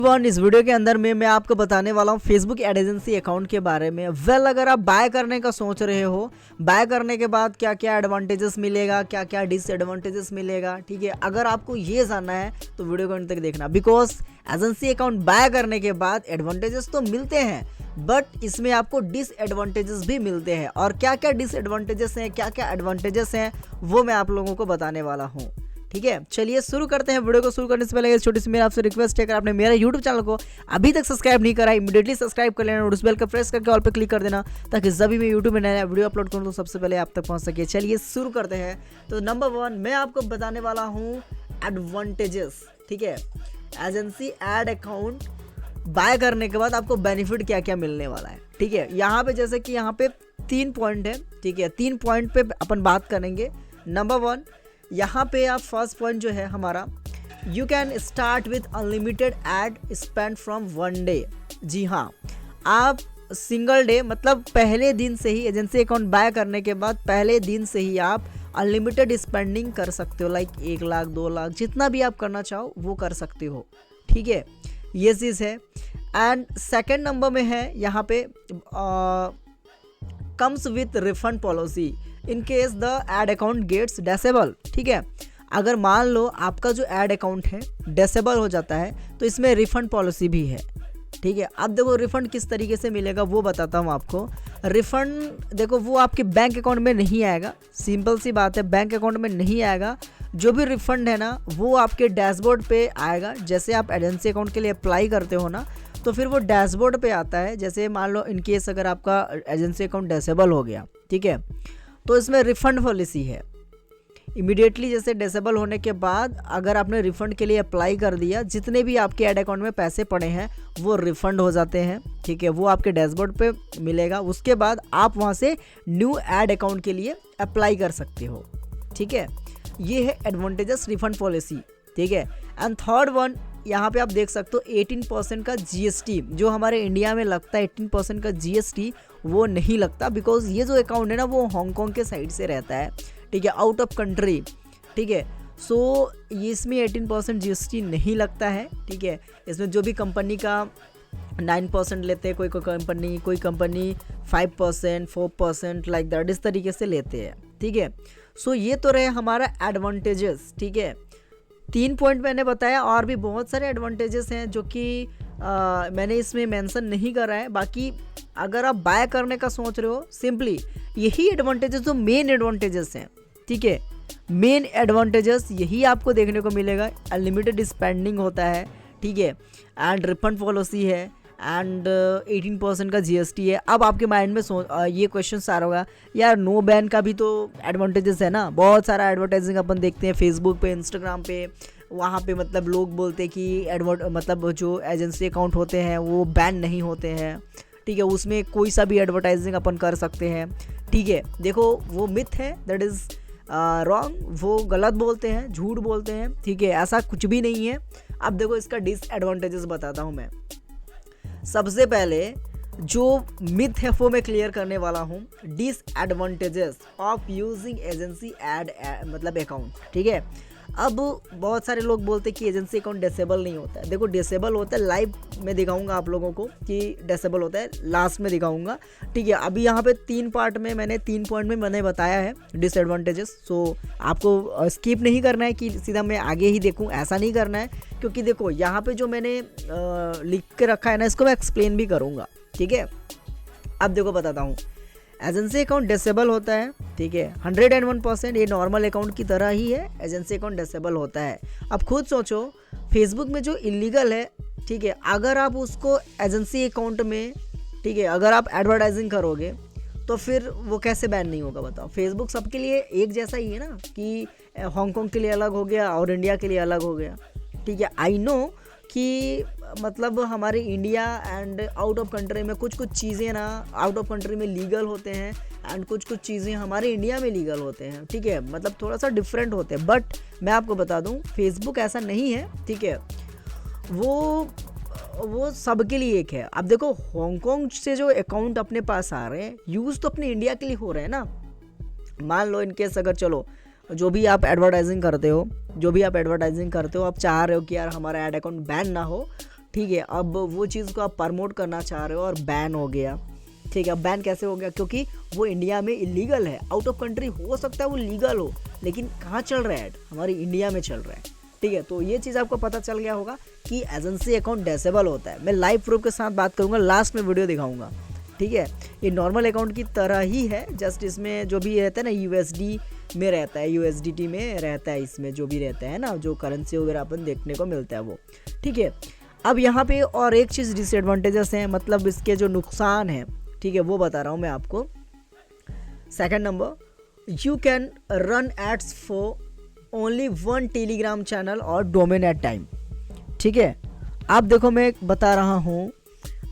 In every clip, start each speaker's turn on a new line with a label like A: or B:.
A: इस वीडियो के अंदर में मैं आपको बताने वाला हूँ फेसबुक एड एजेंसी अकाउंट के बारे में। अगर आप बाय करने का सोच रहे हो, बाय करने के बाद क्या क्या एडवांटेजेस मिलेगा, क्या क्या डिसएडवांटेजेस मिलेगा, ठीक है। अगर आपको ये जानना है तो वीडियो को अंत तक देखना, बिकॉज एजेंसी अकाउंट बाय करने के बाद एडवांटेजेस तो मिलते हैं, बट इसमें आपको डिसएडवांटेजेस भी मिलते हैं। और क्या क्या डिसएडवांटेजेस हैं, क्या क्या एडवांटेजेस हैं, वो मैं आप लोगों को बताने वाला हूँ, ठीक है। चलिए शुरू करते हैं। वीडियो को शुरू करने से पहले छोटी सी मेरा आपसे रिक्वेस्ट है, अगर आपने मेरा यूट्यूब चैनल को अभी तक सब्सक्राइब नहीं करा है, इमीडिएटली सब्सक्राइब कर लेना और उस बेल का प्रेस करके ऑल पे क्लिक कर देना, ताकि जब भी मैं यूट्यूब में नया वीडियो अपलोड करूँ तो सबसे पहले आप तक पहुँच सके। चलिए शुरू करते हैं। तो नंबर 1 मैं आपको बताने वाला हूँ एडवांटेजेस, ठीक है। एजेंसी एड अकाउंट बाय करने के बाद आपको बेनिफिट क्या क्या मिलने वाला है, ठीक है। यहाँ पे जैसे कि यहाँ पे 3 पॉइंट है, ठीक है। 3 पॉइंट पे अपन बात करेंगे। नंबर 1 यहाँ पे आप फर्स्ट पॉइंट जो है हमारा, you can start with unlimited ad spend from 1 day. जी हाँ, आप सिंगल डे मतलब पहले दिन से ही एजेंसी अकाउंट बाय करने के बाद पहले दिन से ही आप अनलिमिटेड स्पेंडिंग कर सकते हो, लाइक 1 लाख 2 लाख जितना भी आप करना चाहो वो कर सकते हो, ठीक है। ये चीज़ है। एंड सेकेंड नंबर में है यहाँ पे comes with refund policy in case the ad account gets disable, ठीक है। अगर मान लो आपका जो एड अकाउंट है डिसेबल हो जाता है तो इसमें रिफंड पॉलिसी भी है, ठीक है। अब देखो रिफंड किस तरीके से मिलेगा वो बताता हूँ आपको। रिफंड देखो वो आपके बैंक अकाउंट में नहीं आएगा, सिंपल सी बात है, बैंक अकाउंट में नहीं आएगा। जो भी रिफंड है ना वो आपके डैशबोर्ड पे आएगा। जैसे आप एजेंसी अकाउंट के लिए अप्लाई करते हो ना, तो फिर वो डैशबोर्ड पे आता है। जैसे मान लो इनकेस अगर आपका एजेंसी अकाउंट डिसेबल हो गया, ठीक है, तो इसमें रिफ़ंड पॉलिसी है। इमीडिएटली जैसे डिसेबल होने के बाद अगर आपने रिफ़ंड के लिए अप्लाई कर दिया, जितने भी आपके ऐड अकाउंट में पैसे पड़े हैं वो रिफ़ंड हो जाते हैं, ठीक है। वो आपके डैशबोर्ड पे मिलेगा। उसके बाद आप वहाँ से न्यू ऐड अकाउंट के लिए अप्लाई कर सकते हो, ठीक है। ये है एडवांटेजेस रिफ़ंड पॉलिसी, ठीक है। एंड थर्ड वन यहाँ पे आप देख सकते हो 18% का जीएसटी जो हमारे इंडिया में लगता है, 18% का जीएसटी वो नहीं लगता, बिकॉज ये जो अकाउंट है ना वो हांगकांग के साइड से रहता है, ठीक है, आउट ऑफ कंट्री, ठीक है। सो इसमें 18% जीएसटी नहीं लगता है, ठीक है। इसमें जो भी कंपनी का 9% लेते हैं, कोई कंपनी 5%, 4% लाइक दैट, इस तरीके से लेते हैं, ठीक है। सो ये तो रहे हमारा एडवांटेजेस, ठीक है। 3 पॉइंट मैंने बताया, और भी बहुत सारे एडवांटेजेस हैं जो कि मैंने इसमें मेंशन नहीं करा है। बाकी अगर आप बाय करने का सोच रहे हो, सिंपली यही एडवांटेजेस जो मेन एडवांटेजेस हैं, ठीक है। मेन एडवांटेजेस यही आपको देखने को मिलेगा। अनलिमिटेड स्पेंडिंग होता है, ठीक है, एंड रिफंड पॉलिसी है, एंड 18% का जीएसटी है। अब आपके माइंड में ये क्वेश्चन आ रहा होगा, यार नो बैन का भी तो एडवांटेजेस है ना। बहुत सारा एडवर्टाइजिंग अपन देखते हैं फेसबुक पे, इंस्टाग्राम पे, वहाँ पे मतलब लोग बोलते हैं कि मतलब जो एजेंसी अकाउंट होते हैं वो बैन नहीं होते हैं, ठीक है। उसमें कोई सा भी एडवर्टाइजिंग अपन कर सकते हैं, ठीक है। देखो वो मिथ है, दैट इज़ रॉन्ग, वो गलत बोलते हैं, झूठ बोलते हैं, ठीक है। ऐसा कुछ भी नहीं है। अब देखो इसका डिसएडवांटेजेस बताता हूँ मैं। सबसे पहले जो मिथ है वो मैं क्लियर करने वाला हूँ। Disadvantages of using agency ad मतलब अकाउंट, ठीक है। अब बहुत सारे लोग बोलते हैं कि एजेंसी अकाउंट डिसेबल नहीं होता है। देखो डिसेबल होता है, लाइव में दिखाऊंगा आप लोगों को कि डिसेबल होता है, लास्ट में दिखाऊंगा, ठीक है। अभी यहाँ पे 3 पार्ट में मैंने 3 पॉइंट में मैंने बताया है डिसएडवांटेजेस। सो आपको स्किप नहीं करना है कि सीधा मैं आगे ही देखूँ, ऐसा नहीं करना है, क्योंकि देखो यहाँ पे जो मैंने लिख के रखा है ना, इसको मैं एक्सप्लेन भी करूँगा, ठीक है। अब देखो बताता हूँ। एजेंसी अकाउंट डिसेबल होता है, ठीक है, 101%। ये नॉर्मल अकाउंट की तरह ही है, एजेंसी अकाउंट डिसेबल होता है। अब खुद सोचो, फेसबुक में जो इलीगल है, ठीक है, अगर आप उसको एजेंसी अकाउंट में, ठीक है, अगर आप एडवर्टाइजिंग करोगे तो फिर वो कैसे बैन नहीं होगा बताओ। फेसबुक सबके लिए एक जैसा ही है ना, कि हांगकांग के लिए अलग हो गया और इंडिया के लिए अलग हो गया, ठीक है। आई नो कि मतलब हमारे India and out of country में कुछ चीज़ें ना आउट ऑफ कंट्री में लीगल होते हैं, एंड कुछ चीज़ें हमारे इंडिया में लीगल होते हैं, ठीक है, मतलब थोड़ा सा डिफरेंट होते हैं। बट मैं आपको बता दूं फेसबुक ऐसा नहीं है, ठीक है, वो सबके लिए एक है। अब देखो हांगकांग से जो अकाउंट अपने पास आ रहे हैं, यूज़ तो अपने इंडिया के लिए हो रहे हैं ना। मान लो इनकेस अगर चलो जो भी आप एडवर्टाइजिंग करते हो, आप चाह रहे हो कि यार हमारा ऐड अकाउंट बैन ना हो, ठीक है, अब वो चीज़ को आप प्रमोट करना चाह रहे हो और बैन हो गया। ठीक है, अब बैन कैसे हो गया? क्योंकि वो इंडिया में इलीगल है। आउट ऑफ कंट्री हो सकता है वो लीगल हो, लेकिन कहाँ चल रहा है ऐड? हमारी इंडिया में चल रहा है। ठीक है, तो ये चीज़ आपको पता चल गया होगा कि एजेंसी अकाउंट डिसेबल होता है। मैं लाइव प्रूफ के साथ बात करूँगा, लास्ट में वीडियो दिखाऊंगा। ठीक है, ये नॉर्मल अकाउंट की तरह ही है, जस्ट इसमें जो भी रहता है ना यूएसडी में रहता है, यूएसडीटी में रहता है, इसमें जो भी रहता है ना, जो करेंसी वगैरह अपन देखने को मिलता है वो। ठीक है, अब यहाँ पे और एक चीज़ डिसएडवांटेजेस हैं, मतलब इसके जो नुकसान हैं, ठीक है, वो बता रहा हूँ मैं आपको। Second number, you can run ads for only 1 Telegram channel और डोमेन एट टाइम। ठीक है, आप देखो मैं बता रहा हूँ,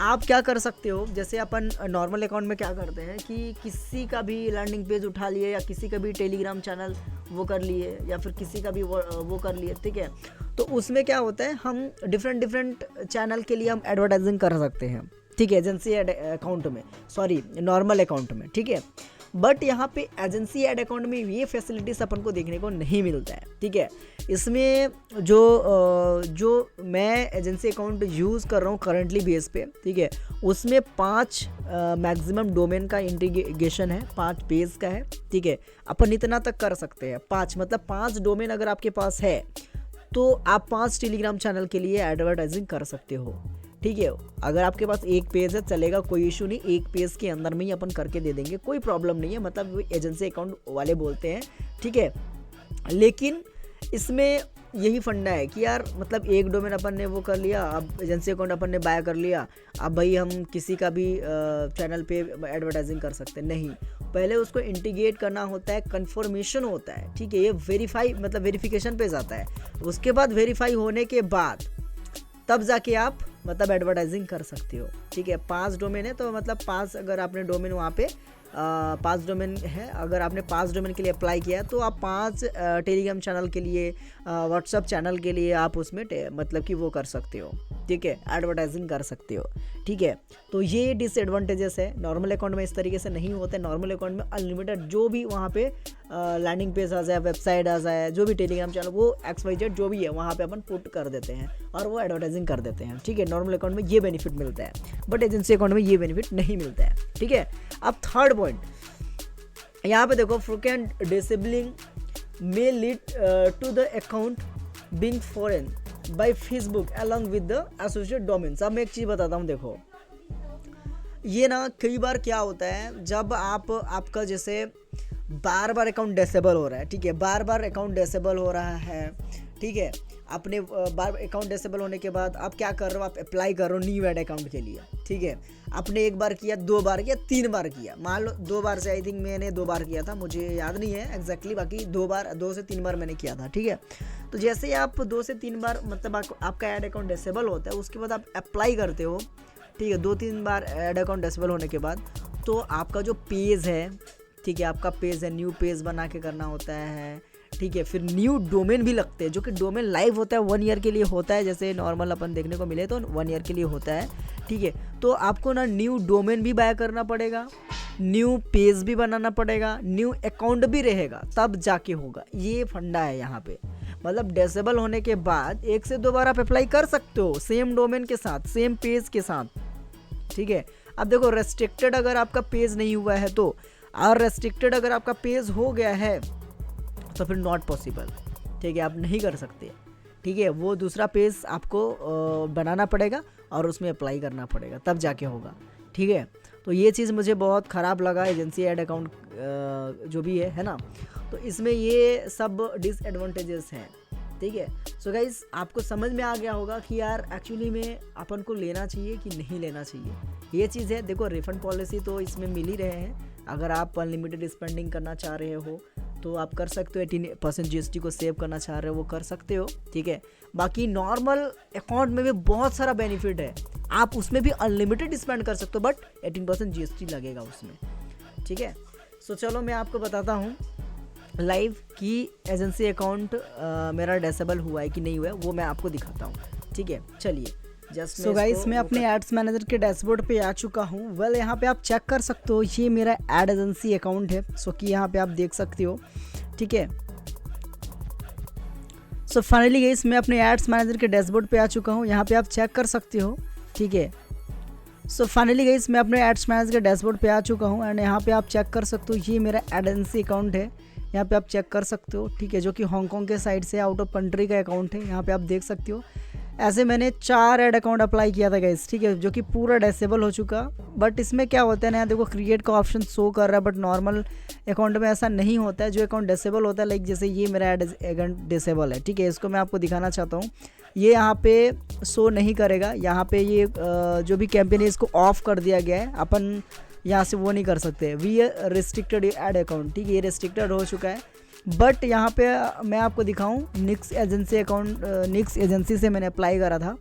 A: आप क्या कर सकते हो, जैसे अपन नॉर्मल अकाउंट में क्या करते हैं कि किसी का भी लैंडिंग पेज उठा लिए या किसी का भी टेलीग्राम चैनल वो कर लिए या फिर किसी का भी वो कर लिए। ठीक है, तो उसमें क्या होता है, हम डिफरेंट चैनल के लिए हम एडवर्टाइजिंग कर सकते हैं। ठीक है, एजेंसी अकाउंट में, सॉरी नॉर्मल अकाउंट में। ठीक है, बट यहाँ पे एजेंसी एड अकाउंट में ये फैसिलिटीज अपन को देखने को नहीं मिलता है। ठीक है, इसमें जो मैं एजेंसी अकाउंट यूज़ कर रहा हूँ करेंटली बेस पे, ठीक है, उसमें 5 मैक्सिमम डोमेन का इंटीग्रेशन है, 5 पेज का है। ठीक है, अपन इतना तक कर सकते हैं, 5 मतलब 5 डोमेन अगर आपके पास है तो आप 5 टेलीग्राम चैनल के लिए एडवर्टाइजिंग कर सकते हो। ठीक है, अगर आपके पास एक पेज है चलेगा, कोई इशू नहीं, एक पेज के अंदर में ही अपन करके दे देंगे, कोई प्रॉब्लम नहीं है, मतलब एजेंसी अकाउंट वाले बोलते हैं। ठीक है, लेकिन इसमें यही फंडा है कि यार मतलब एक डोमेन अपन ने वो कर लिया, अब एजेंसी अकाउंट अपन ने बाय कर लिया, अब भाई हम किसी का भी चैनल पे एडवर्टाइजिंग कर सकते हैं नहीं, पहले उसको इंटीग्रेट करना होता है, कंफर्मेशन होता है। ठीक है, ये वेरीफाई मतलब वेरिफिकेशन पे जाता है, उसके बाद वेरीफाई होने के बाद तब जाके आप मतलब एडवर्टाइजिंग कर सकते हो। ठीक है, 5 डोमेन है तो मतलब 5 अगर आपने डोमेन वहाँ पे 5 डोमेन है, अगर आपने 5 डोमेन के लिए अप्लाई किया तो आप 5 टेलीग्राम चैनल के लिए, व्हाट्सअप चैनल के लिए आप उसमें मतलब कि वो कर सकते हो। ठीक है, एडवर्टाइजिंग कर सकते हो। ठीक है, तो ये डिसएडवांटेजेस है। नॉर्मल अकाउंट में इस तरीके से नहीं होता है। नॉर्मल अकाउंट में अनलिमिटेड जो भी वहाँ पे लैंडिंग पेज आ जाए, वेबसाइट आ जाए, जो भी टेलीग्राम चैनल वो XYZ जो भी है वहाँ पे अपन पुट कर देते हैं और वो एडवर्टाइजिंग कर देते हैं। ठीक है, नॉर्मल अकाउंट में ये बेनिफिट मिलता है, बट एजेंसी अकाउंट में ये बेनिफिट नहीं मिलता है। ठीक है, अब थर्ड पॉइंट यहाँ पे देखो, frequent disabling may lead to the account being foreign by Facebook along with the associate domains. अब मैं एक चीज़ बताता हूँ, देखो ये ना कई बार क्या होता है, जब आपका जैसे बार बार अकाउंट डिसेबल हो रहा है। ठीक है, बार बार अकाउंट डिसेबल हो रहा है। ठीक है, अपने बार अकाउंट डिसेबल होने के बाद आप क्या कर रहे हो, आप अप्लाई कर रहे हो न्यू ऐड अकाउंट के लिए। ठीक है, आपने एक बार किया, 2 बार किया, 3 बार किया, मान लो 2 बार से, आई थिंक मैंने 2 बार किया था, मुझे याद नहीं है एग्जैक्टली, बाकी 2 से 3 बार मैंने किया था। ठीक है, तो जैसे ही आप 2 से 3 बार मतलब आपका ऐड अकाउंट डिसेबल होता है, उसके बाद आप अप्लाई करते हो। ठीक है, 2-3 बार ऐड अकाउंट डिसेबल होने के बाद तो आपका जो पेज है, ठीक है, आपका पेज है, न्यू पेज बना के करना होता है। ठीक है, फिर न्यू डोमेन भी लगते हैं, जो कि डोमेन लाइव होता है, 1 ईयर के लिए होता है, जैसे नॉर्मल अपन देखने को मिले तो 1 ईयर के लिए होता है। ठीक है, तो आपको ना न्यू डोमेन भी बाय करना पड़ेगा, न्यू पेज भी बनाना पड़ेगा, न्यू अकाउंट भी रहेगा, तब जाके होगा। ये फंडा है यहाँ पे, मतलब डिसेबल होने के बाद 1 से 2 बार आप अप्लाई कर सकते हो सेम डोमेन के साथ, सेम पेज के साथ। ठीक है, अब देखो रेस्ट्रिक्टेड अगर आपका पेज नहीं हुआ है तो, और रेस्ट्रिक्टेड अगर आपका पेज हो गया है तो फिर नॉट पॉसिबल। ठीक है, आप नहीं कर सकते। ठीक है, वो दूसरा पेज आपको बनाना पड़ेगा और उसमें अप्लाई करना पड़ेगा, तब जाके होगा। ठीक है, तो ये चीज़ मुझे बहुत ख़राब लगा, एजेंसी ऐड अकाउंट जो भी है ना, तो इसमें ये सब डिसएडवांटेजेस हैं। ठीक है, सो गाइस आपको समझ में आ गया होगा कि यार एक्चुअली में अपन को लेना चाहिए कि नहीं लेना चाहिए, ये चीज़ है। देखो रिफंड पॉलिसी तो इसमें मिल ही रहे हैं, अगर आप अनलिमिटेड स्पेंडिंग करना चाह रहे हो तो आप कर सकते हो, 18% GST को सेव करना चाह रहे हो वो कर सकते हो। ठीक है, बाकी नॉर्मल अकाउंट में भी बहुत सारा बेनिफिट है, आप उसमें भी अनलिमिटेड स्पेंड कर सकते हो, बट 18% GST लगेगा उसमें। ठीक है, सो चलो मैं आपको बताता हूँ लाइव कि एजेंसी अकाउंट मेरा डिसेबल हुआ है कि नहीं हुआ है, वो मैं आपको दिखाता हूँ। ठीक है, चलिए जस्ट सो गाइस मैं अपने एड्स मैनेजर के डैशबोर्ड पे आ चुका हूँ। वेल यहाँ पे आप चेक कर सकते हो, ये मेरा एड एजेंसी अकाउंट है। सो कि यहाँ पे आप देख सकते हो। ठीक है, सो फाइनली गाइस मैं अपने एड्स मैनेजर के डैशबोर्ड पे आ चुका हूँ, यहाँ पे आप चेक कर सकते हो, ठीक है। सो फाइनली गाइस मैं अपने एड्स मैनेजर के डैशबोर्ड पे आ चुका हूँ एंड यहाँ पे आप चेक कर सकते हो, ये मेरा एजेंसी अकाउंट है, यहाँ पे आप चेक कर सकते हो, ठीक है, जो कि हांगकांग के साइड से आउट ऑफ कंट्री का अकाउंट है। यहाँ पे आप देख सकते हो ऐसे मैंने 4 ऐड अकाउंट अप्लाई किया था गाइस, ठीक है, जो कि पूरा डिसेबल हो चुका। बट इसमें क्या होता है ना, देखो क्रिएट का ऑप्शन शो कर रहा है, बट नॉर्मल अकाउंट में ऐसा नहीं होता है। जो अकाउंट डिसेबल होता है, लाइक जैसे ये मेरा ऐड अकाउंट डिसेबल है, ठीक है, इसको मैं आपको दिखाना चाहता हूँ। ये यहाँ पे शो नहीं करेगा, यहाँ पे ये जो भी कैंपेन है इसको ऑफ कर दिया गया है, अपन यहाँ से वो नहीं कर सकते। वी रिस्ट्रिक्टेड ऐड अकाउंट, ठीक है, ये रिस्ट्रिक्टेड हो चुका है। बट यहाँ पे मैं आपको दिखाऊं, निक्स एजेंसी अकाउंट, निक्स एजेंसी से मैंने अप्लाई करा था,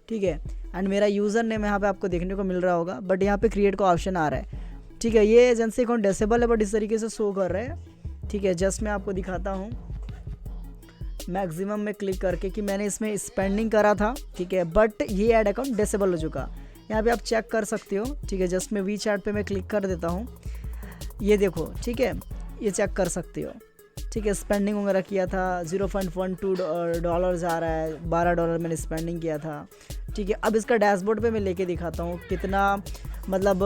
A: ठीक है, एंड मेरा यूज़र नेम यहाँ पे आपको देखने को मिल रहा होगा, बट यहाँ पे क्रिएट का ऑप्शन आ रहा है, ठीक है। ये एजेंसी अकाउंट डिसेबल है बट इस तरीके से शो कर रहा है, ठीक है। जस्ट मैं आपको दिखाता हूँ मैक्सिमम में क्लिक करके कि मैंने इसमें स्पेंडिंग करा था, ठीक है, बट ये ऐड अकाउंट डिसेबल हो चुका। यहाँ पे आप चेक कर सकते हो, ठीक है। जस्ट मैं वी चैट पे मैं क्लिक कर देता हूँ, ये देखो, ठीक है, ये चेक कर सकते हो, ठीक है। स्पेंडिंग वगैरह किया था, $0.12 आ रहा है, $12 मैंने स्पेंडिंग किया था, ठीक है। अब इसका डैशबोर्ड पे मैं लेके दिखाता हूँ कितना मतलब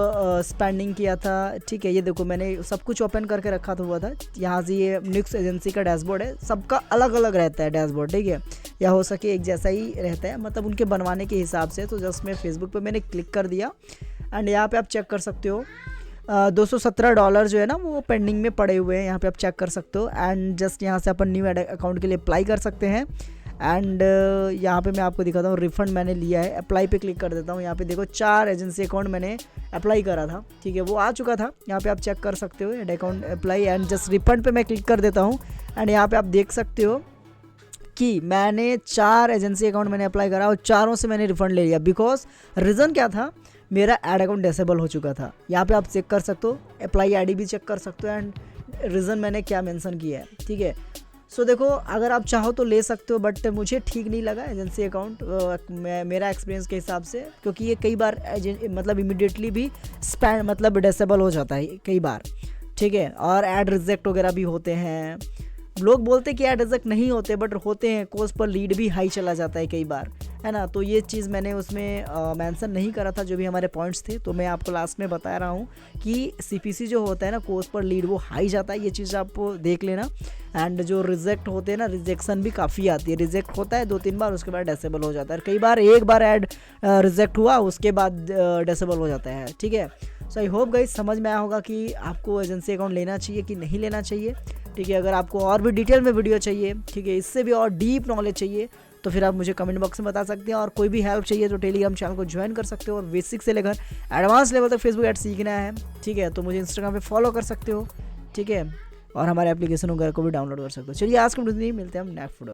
A: स्पेंडिंग किया था, ठीक है। ये देखो मैंने सब कुछ ओपन करके रखा हुआ था। यहाँ से ये निक्स एजेंसी का डैशबोर्ड है, सबका अलग अलग रहता है डैशबोर्ड, ठीक है, या हो सके एक जैसा ही रहता है, मतलब उनके बनवाने के हिसाब से। तो जस्ट मैं फेसबुक पे मैंने क्लिक कर दिया एंड यहाँ पे आप चेक कर सकते हो $217 जो है ना वो पेंडिंग में पड़े हुए हैं, यहाँ पे आप चेक कर सकते हो। एंड जस्ट यहाँ से अपन न्यू अकाउंट के लिए अप्लाई कर सकते हैं। एंड यहाँ पे मैं आपको दिखाता हूँ, रिफंड मैंने लिया है, अप्लाई पे क्लिक कर देता हूँ। यहाँ पे देखो 4 एजेंसी अकाउंट मैंने अप्लाई करा था, ठीक है, वो आ चुका था। यहाँ पे आप चेक कर सकते हो ad account apply and just refund पे मैं क्लिक कर देता हूँ। एंड यहाँ पे आप देख सकते हो कि मैंने 4 एजेंसी अकाउंट मैंने अप्लाई करा और चारों से मैंने रिफंड ले लिया। बिकॉज रीज़न क्या था, मेरा ऐड अकाउंट डिसेबल हो चुका था। यहाँ पे आप चेक कर सकते हो, अप्लाई आईडी भी चेक कर सकते हो एंड रीज़न मैंने क्या मेंशन किया है, ठीक है। सो देखो अगर आप चाहो तो ले सकते हो, बट मुझे ठीक नहीं लगा एजेंसी अकाउंट मेरा एक्सपीरियंस के हिसाब से, क्योंकि ये कई बार मतलब इमीडिएटली भी स्पैन मतलब डिसेबल हो जाता है कई बार, ठीक है। और ऐड रिजेक्ट वगैरह भी होते हैं। लोग बोलते हैं कि ऐड रिजेक्ट नहीं होते, बट होते हैं, कोर्स पर लीड भी हाई चला जाता है कई बार, है ना। तो ये चीज़ मैंने उसमें मेंशन नहीं करा था, जो भी हमारे पॉइंट्स थे। तो मैं आपको लास्ट में बता रहा हूँ कि सीपीसी जो होता है ना, कोर्स पर लीड वो हाई जाता है, ये चीज़ आप देख लेना। एंड जो रिजेक्ट होते हैं ना, रिजेक्शन भी काफ़ी आती है, रिजेक्ट होता है 2-3 बार, उसके बाद डिसेबल हो जाता है। कई बार एक बार ऐड रिजेक्ट हुआ उसके बाद डिसेबल हो जाता है, ठीक है। सो आई होप गाइस समझ में आया होगा कि आपको एजेंसी अकाउंट लेना चाहिए कि नहीं लेना चाहिए, ठीक है। अगर आपको और भी डिटेल में वीडियो चाहिए, ठीक है, इससे भी और डीप नॉलेज चाहिए, तो फिर आप मुझे कमेंट बॉक्स में बता सकते हैं। और कोई भी हेल्प चाहिए तो टेलीग्राम चैनल को ज्वाइन कर सकते हो, और बेसिक से लेकर एडवांस लेवल तक फेसबुक ऐड सीखना है, ठीक है, तो मुझे इंस्टाग्राम पे फॉलो कर सकते हो, ठीक है, और हमारे एप्लीकेशन वगैरह को भी डाउनलोड कर सकते हो। चलिए आज के वीडियो में मिलते हैं हम नेक्स्ट वीडियो।